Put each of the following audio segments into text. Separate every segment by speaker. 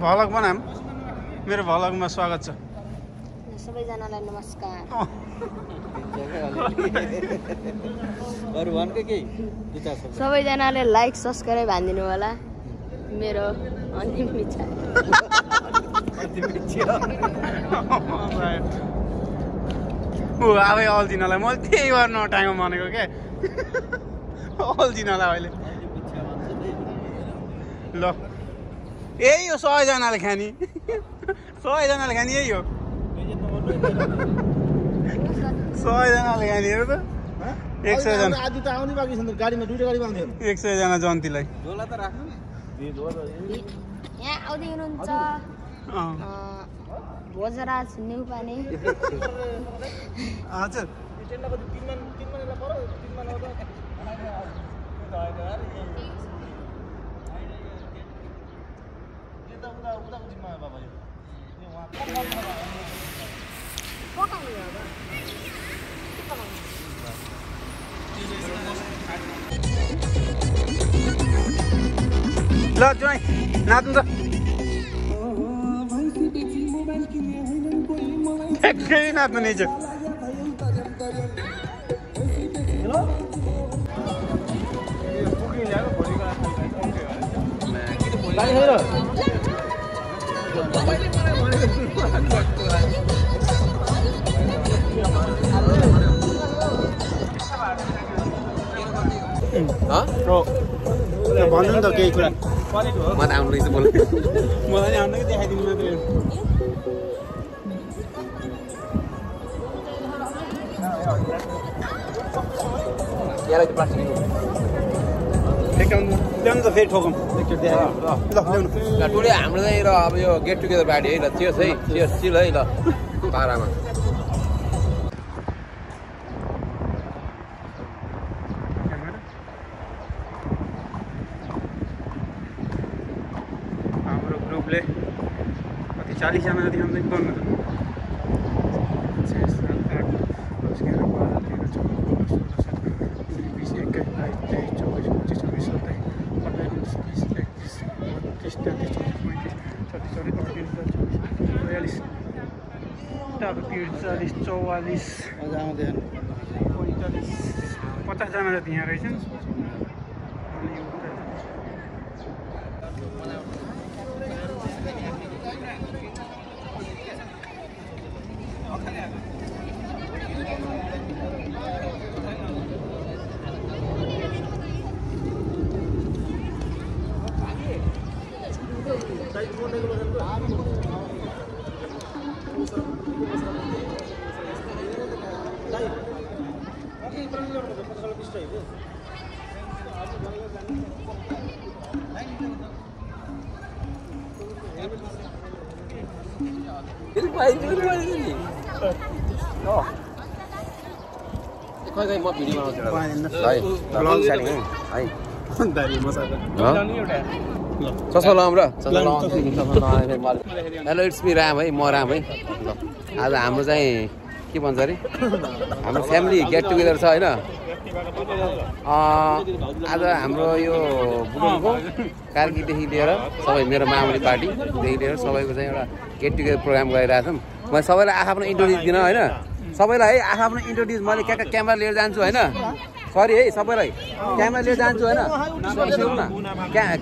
Speaker 1: Vlog बनाम मेरो भ्लगमा स्वागत छ
Speaker 2: सबैजनालाई नमस्कार सबैजनाले लाइक सब्स्क्राइब हान्दिनु होला मेरो अन्तिम इच्छा
Speaker 1: अब अल्झिनलाई मैले त्यही गर्न टाइममा भनेको क्या अल्झिनलाई अहिले ल यही हो 100 जनाले खाने 100 जनाले खाने यही हो 100 जनाले खाने हेर त 100 जना
Speaker 3: आदि त आउने बाँकी छ नि गाडीमा दुईटा गाडी आउँदैन
Speaker 1: 100 जना जन्तीलाई
Speaker 3: झोला त राख्नु
Speaker 2: यहाँ आउँदै हुनुहुन्छ भोजराज न्युपाने
Speaker 1: हजुर ल ज्वाइँ नाच्नु त फेरि नाच्नु नि चाहिँ भन्नु नि त केही कुरा
Speaker 3: मलाई आउनु रहेछ बोल
Speaker 1: मलाई नि आउनु कि देखाइदिनु मात्रै
Speaker 3: यसलाई चाहिँ प्लास्टिक
Speaker 1: ल्याउनु त फेरि ठोकौँ एकचोटि
Speaker 3: ल टुडे हाम्रो चाहिँ र अब यो गेट टुगेदर पार्टी है ल चियर्स है चियर्स चिल है ल पारामा
Speaker 1: हाम्रो ग्रुपले कति 40 जना जति हामी गर्नु त 40 50 जना जति यहाँ रहेछन्
Speaker 3: खै म भिडियो बनाउँछु चस्मा लगाउँ र हेलो इट्स मी राम है म राम है ल आज हाम्रो चाहिँ के भन्छ अरे हाम्रो फ्यामिली गेट टुगेदर छ होइन आज हाम्रो यो बुढोको कार्कीदेखि लिएर सबै मेरो मामुली पार्टीदेखि लिएर सबैको चाहिँ एउटा गेट टुगेदर प्रोग्राम गरिरहेको छौँ म सबैलाई आफ्नो इन्ट्रोड्युस दिन होइन सबैलाई है आफ्नो इन्ट्रोड्युस मैले क्यामेरा लिएर जान्छु होइन सरी है सबैलाई क्यामेरा लिएर जान्छु होइन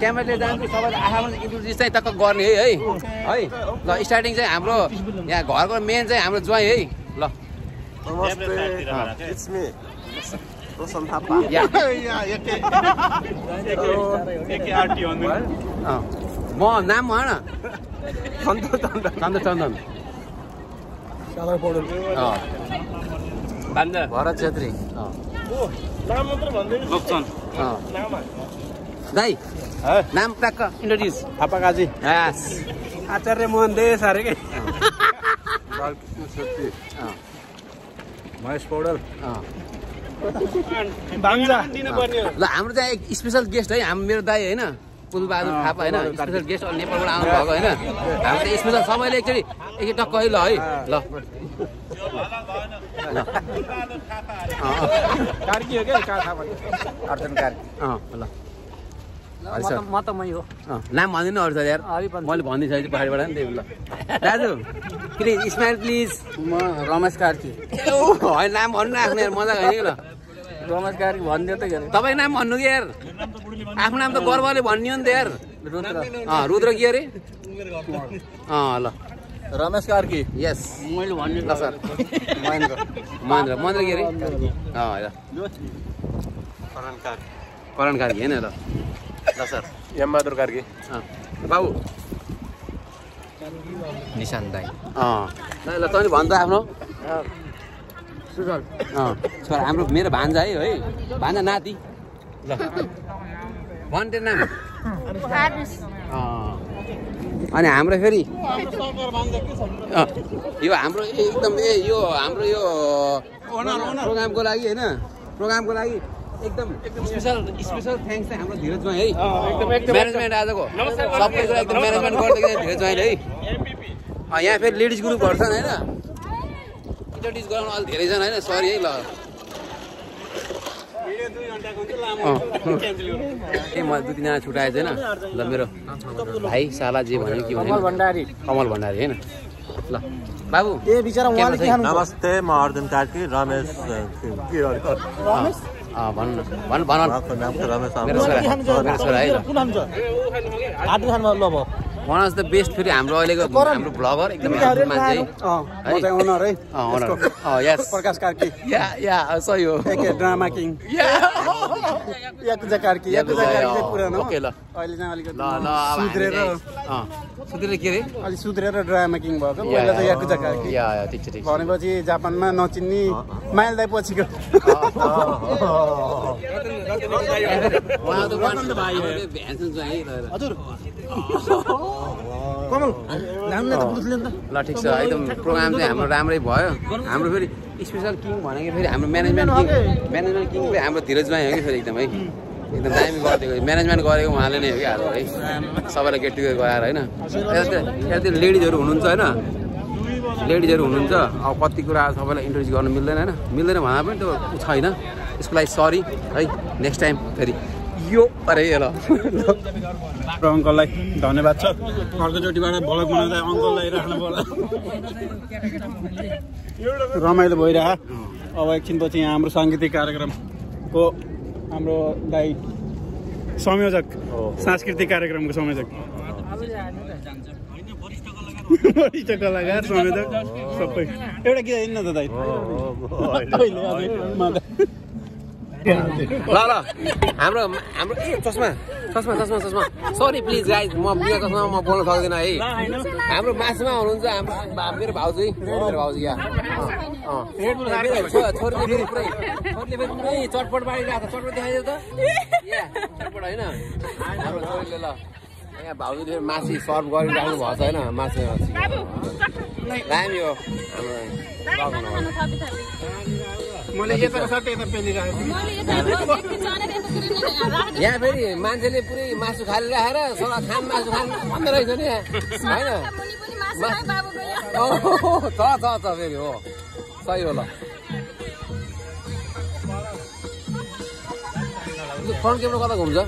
Speaker 3: क्यामेरा लिएर जान्छु सबैलाई आफ्नो इन्ट्रोड्युस चाहिँ टक्क गर्ने है है ल स्टार्टिङ चाहिँ हाम्रो यहाँ घरको मेन चाहिँ हाम्रो ज्वाइँ है ल
Speaker 4: रोशन थापा
Speaker 3: म नाम भन चन्दन भरत छेत्री दाइ नाम ट्याक्क इन्ट्रोड्युस
Speaker 1: थापा काजी आचार्य मोहन देश अरे के महेश पौडेल
Speaker 3: ल हाम्रो चाहिँ एक स्पेसल गेस्ट है हाम्रो मेरो दाइ होइन पुलबहादुर थापा होइन स्पेसल गेस्ट नेपालबाट आउनु भएको होइन हाम्रो चाहिँ स्पेसल सबैले एकचोटि एक टक्क है ल है ल
Speaker 1: कार्की हो क्या अर्जुन कार्की
Speaker 3: ल
Speaker 5: म त मै हो
Speaker 3: नाम भनिदिनु अरू छ यार मैले भनिदिइसकेको छु पहाडबाट नि त्यही ल दाजु प्लिज स्माइल प्लिज
Speaker 1: म रमेश कार्की
Speaker 3: होइन नाम भन्नु न आफ्नो यार मजा होइन कि ल
Speaker 5: रमेश कार्की भनिदियो त के
Speaker 3: तपाईँको नाम भन्नु कि यार आफ्नो नाम त गर्वले भन्ने हो नि त यार रुद्र के अरे ल
Speaker 5: रमेश कार्की
Speaker 3: यस
Speaker 1: मैले भन्ने
Speaker 3: ल सर
Speaker 1: महेन्द्र
Speaker 3: महेन्द्र के अरे करण कार्की होइन ल ल सर
Speaker 5: यमबहादुर कार्की
Speaker 3: बाबु
Speaker 5: निशान्त दाई
Speaker 3: ल तैँले भन् त आफ्नो छोरा हाम्रो मेरो भान्जा है भान्जा नाति ल भन् तेरो नाम अनि हाम्रो फेरि यो हाम्रो एकदम यो हाम्रो यो प्रोग्रामको लागि होइन प्रोग्रामको लागि एकदम स्पेसल थ्याङ्क्स चाहिँ हाम्रो धीरज भाइ है म्यानेजमेन्ट आजको सबै कुरा एकदम म्यानेजमेन्ट गरिदिएको धीरज भाइले है यहाँ फेरि लेडिज ग्रुपहरू छन् होइन इन्ट्रोड्युस गराउनु अलिक धेरै छन् होइन सरी है ल ए म 2-3 जना छुट्याएछ होइन ल मेरो भाइ साला जे भन्यो के भन्यो कमल भण्डारी होइन ल बाबु
Speaker 5: नमस्ते म अर्जुन कार्की रमेश
Speaker 3: भन मेरो छोरा है वान अफ द बेस्ट फेरि हाम्रो अहिलेको हाम्रो ब्लगर एकदमै मान्छे है
Speaker 1: प्रकाश कार्की
Speaker 3: या सही हो
Speaker 1: ड्रामा किङ याकुजा कार्की पुरानो
Speaker 3: ओके ल
Speaker 1: अहिले चाहिँ अलिकति
Speaker 3: सुत्रेर के अरे
Speaker 1: अलि सुध्रेर ड्रामा किङ भएको पहिला त याकुजा कार्की
Speaker 3: ठिक छ
Speaker 1: भनेपछि जापानमा नचिन्ने माइल दाइ पछिको
Speaker 3: हजुर ल ठिक छ एकदम प्रोग्राम चाहिँ हाम्रो राम्रै भयो हाम्रो फेरि स्पेसल किङ भनेको फेरि हाम्रो म्यानेजमेन्ट किङ फेरि हाम्रो धीरज भाइ हो कि फेरि एकदम है एकदम दामी गरिदिएको म्यानेजमेन्ट गरेको उहाँले नै हो कि आज है सबैलाई गेट टुगेदर गराएर होइन यता लेडिजहरू हुनुहुन्छ होइन लेडिजहरू हुनुहुन्छ अब कति कुरा सबैलाई इन्ट्रोड्युस गर्नु मिल्दैन होइन मिल्दैन भन्दा पनि त्यो छैन यसको लागि सरी है नेक्स्ट टाइम फेरि यो अरे ल
Speaker 1: अङ्कललाई धन्यवाद छ अर्कोचोटिबाट भ्लग बनाउँदा अङ्कललाई राख्नु पर्ला रमाइलो भइरह अब एकछिनपछि यहाँ हाम्रो साङ्गीतिक कार्यक्रमको हाम्रो दाइ संयोजक सांस्कृतिक कार्यक्रमको संयोजक वरिष्ठ कलाकार संयोजक सबै एउटा के होइन त दाइ
Speaker 3: ल हाम्रो ए चस्मा सरी प्लिज गाइज म बिना चस्मा म बोल्न सक्दिनँ है हाम्रो मासुमा हुनुहुन्छ हाम्रो मेरो भाउजू या छोरीले पुरै चटपट बाँडिरहेको छ चटपट देखाइदियो त चटपट होइन हाम्रो छोरीले ल यहाँ भाउजूले मासु सर्भ गरिराख्नु भएको छ होइन मासु दामी हो हाम्रो यहाँ फेरि मान्छेले पुरै मासु खालिराखेर खान मासु खानु भन्दो रहेछ नि होइन छ फेरि हो सही हो ल फ्रन्ट क्यामेरा कता घुम्छ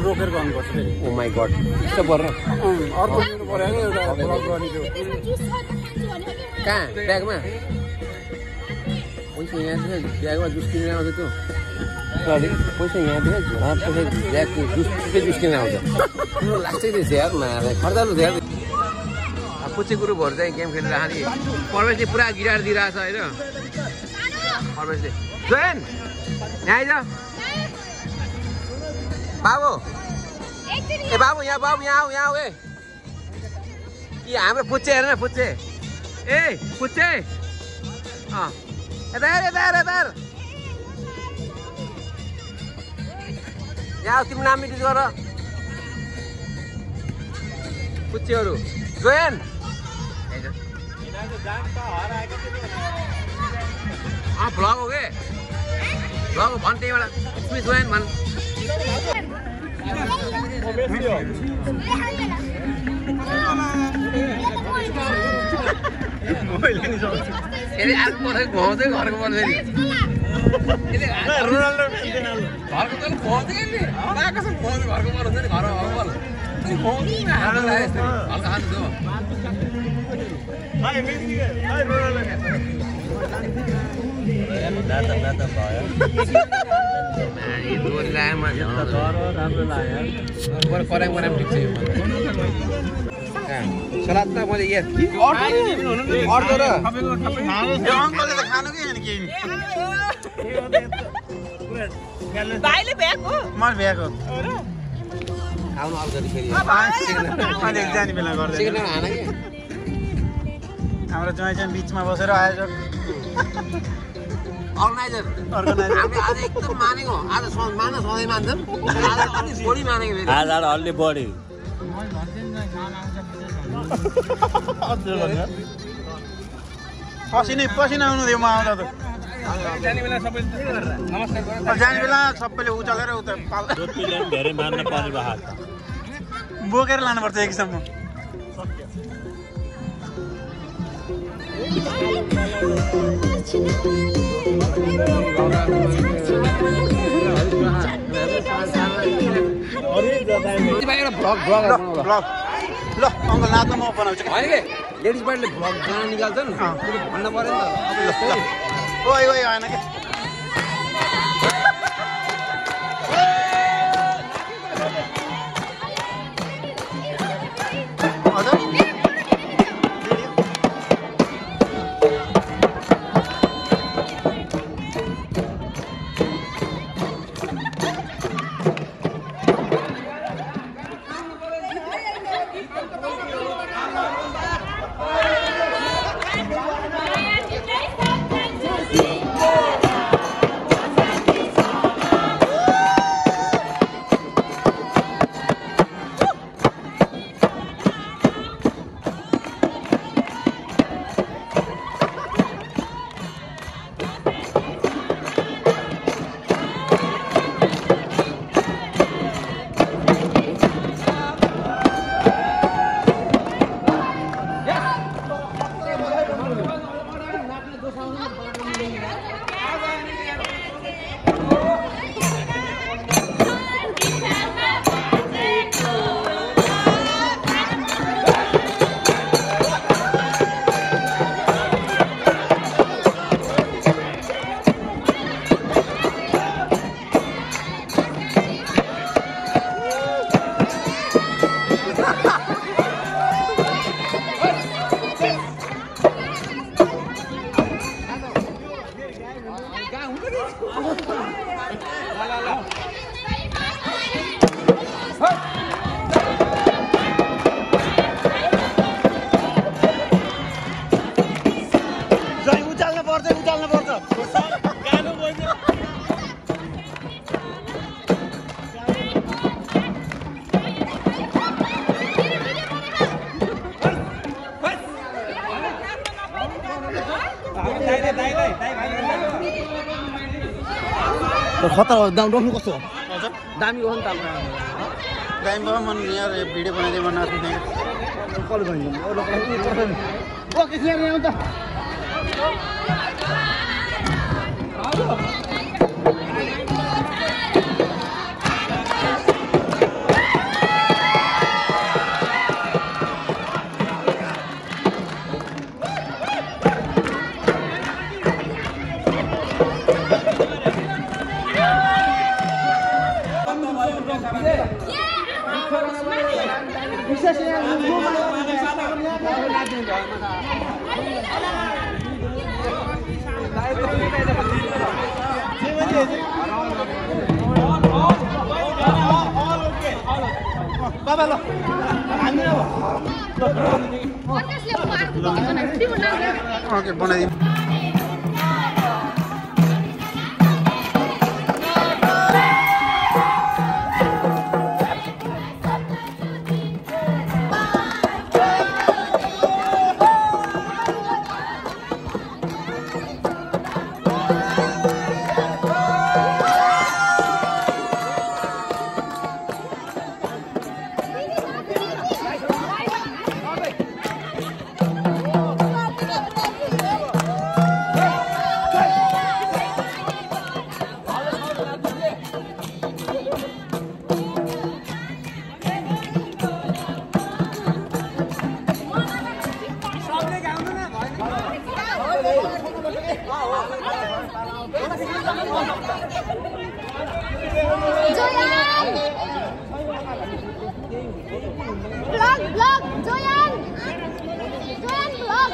Speaker 1: रोकेर गर्नुपर्छ
Speaker 3: ओ माई गड यस्तो पर्छ
Speaker 1: अर्को लिनु पर्यो नि एउटा ब्लग गर्ने
Speaker 3: कहाँ ब्यागमा पैसा यहाँ थियो ब्यागमा जुस किनेर आउँछ त्यो पैसा यहाँ थियो झोडा पैसा ब्यागको जुस किनेर आउँछ लास्टै रहेछ यार खर्चालु थियो पुच्चे ग्रुपहरू चाहिँ गेम खेलिरहेको नि पर्वेशले पुरा गिटार दिइरहेछ होइन पर्वेशले जोयन यहाँ आइज बाबु ए बाबु यहाँ आऊ ए कि हाम्रो पुच्चे हेर न पुच्चे ए पुच्चे यता यहाँ तिम्रो नाम मिटिज गर पुच्चेहरू जोयन भ्लग हो के भ्लग हो भन् त्यहीबाट स्मिथ जोयन भन् घुमाउँदै घरको पर्छ फेरि
Speaker 1: रोनाल्डो
Speaker 3: घरको त खोज्दै नि कसम खोज घरको बल हुन्छ नि घर बल अनि खोज्नु न हात लाए यस्तो हल्का हात दो
Speaker 1: हाय मेसी हाय रोनाल्डो
Speaker 5: नाता भयो
Speaker 3: यो दोरी लाए मान्छे
Speaker 5: त डर राम्रो लाग्यो
Speaker 3: बरु कराम ठिक छ यो सलाद त मैले यहाँ अर्डर र
Speaker 1: यो अङ्कलले त खानु कि हैन के
Speaker 6: भाइले भ्याएको
Speaker 1: मैले भ्याएको
Speaker 3: आउनु अलिकति फेरि
Speaker 1: अनि जाने बेला गर्दै
Speaker 3: चिकन हाना कि
Speaker 1: हाम्रो ज्वाइँ चाहिँ बिचमा बसेर आयोजक
Speaker 3: अर्गनाइजर हामीले आज एकदम मानेको आज मान्न सधैँ मान्छन् आज अलिक बढी मानेको फेरि
Speaker 5: आज अलि बढी
Speaker 1: पसिना आउनु दियो म आउँदा त
Speaker 3: जाने बेला सबै नमस्कार गरेर
Speaker 1: जाने बेला सबैले उचालेर उता
Speaker 5: टोपीले पनि धेरै मान्न पर्ने भएको छ
Speaker 1: बोकेर लानुपर्छ एकसम्म ल अङ्कल नाच्न म बनाउँछु
Speaker 3: होइन कि लेडिज पार्टीले भ्लग जहाँ निकाल्छन् भन्न पऱ्यो नि त
Speaker 1: ओइ ओइ होइन कि
Speaker 5: खतरा दाम रोक्नु कस्तो
Speaker 1: हजुर
Speaker 5: दामी हो नि त
Speaker 1: दामी बाबा मन यार भिडियो बनाइदिए बनाएको थिएँ
Speaker 5: कसले भन्नु ओके क्लियर आउँ त
Speaker 1: बाबा ल ओके बनाइदिउँ
Speaker 2: Vlog, Joyan vlog.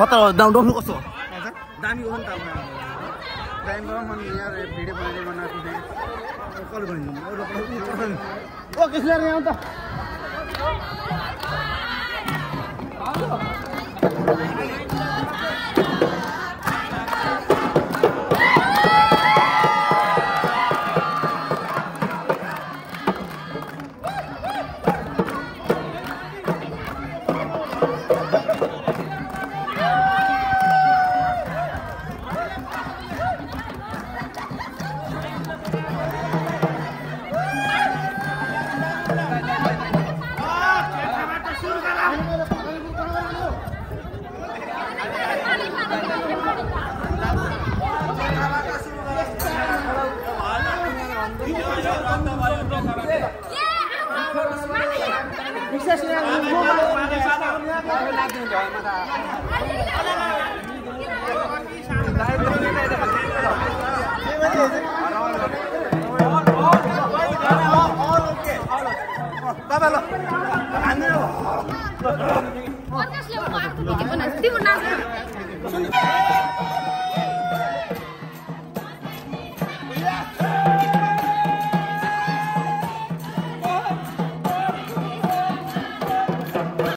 Speaker 5: खतरा डाउन कस्तो
Speaker 1: दामी हो नि त दामी हो मन यार भिडियो बनाएको थिएँ
Speaker 5: कल गरिदिनु ओ कृष्ण यहाँ त
Speaker 1: Bye. बाबा ल